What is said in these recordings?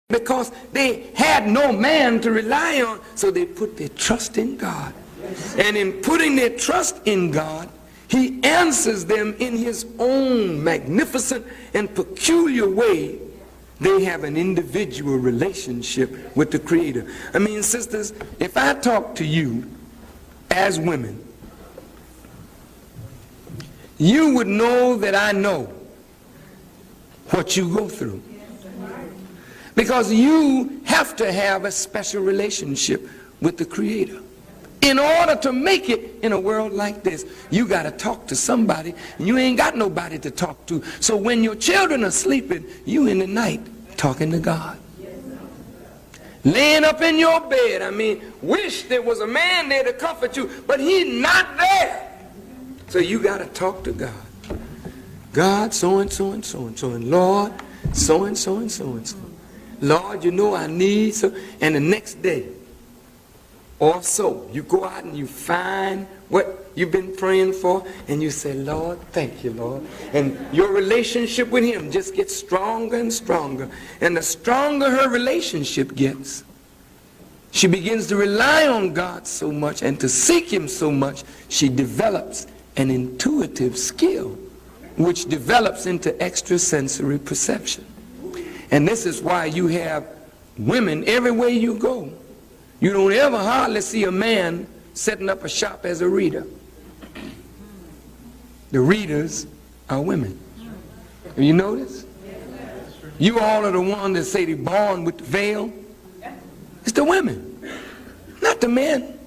because they had no man to rely on, so they put their trust in God. And in putting their trust in God, he answers them in his own magnificent and peculiar way. They have an individual relationship with the Creator. I mean, sisters, if I talk to you as women, you would know that I know what you go through. Because you have to have a special relationship with the Creator. In order to make it in a world like this, you got to talk to somebody, and you ain't got nobody to talk to. So when your children are sleeping, you in the night talking to God. Laying up in your bed, I mean, wish there was a man there to comfort you, but he's not there. So you got to talk to God. God, so and so and so and so, and Lord, so and so and so and so. Lord, you know I need so. And the next day or so, you go out and you find what you've been praying for, and you say, Lord, thank you, Lord. And your relationship with him just gets stronger and stronger. And the stronger her relationship gets, she begins to rely on God so much and to seek him so much, she develops an intuitive skill, which develops into extrasensory perception. And this is why you have women everywhere you go. You don't ever hardly see a man setting up a shop as a reader. The readers are women. Have you noticed? You all are the ones that say they're born with the veil. It's the women, not the men.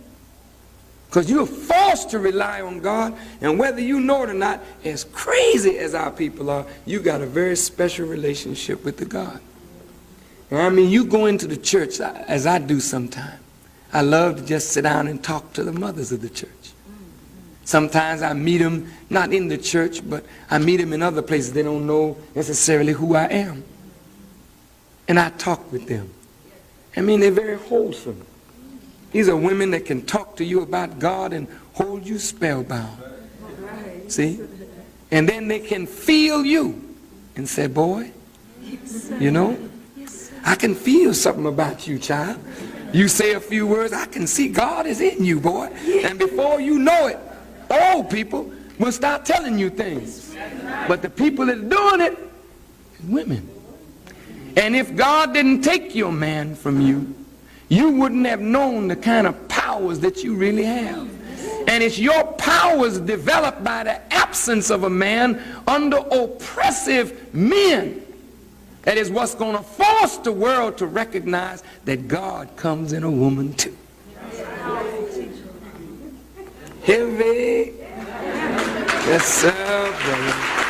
Because you're forced to rely on God, and whether you know it or not, as crazy as our people are, you got a very special relationship with the God. And I mean, you go into the church, as I do sometimes. I love to just sit down and talk to the mothers of the church. Sometimes I meet them, not in the church, but I meet them in other places. They don't know necessarily who I am. And I talk with them. I mean, they're very wholesome. These are women that can talk to you about God and hold you spellbound. See? And then they can feel you and say, boy, you know, I can feel something about you, child. You say a few words, I can see God is in you, boy. And before you know it, old people will start telling you things. But the people that are doing it, women. And if God didn't take your man from you, you wouldn't have known the kind of powers that you really have. And it's your powers developed by the absence of a man under oppressive men that is what's going to force the world to recognize that God comes in a woman too. Heavy. Yes, sir, brother.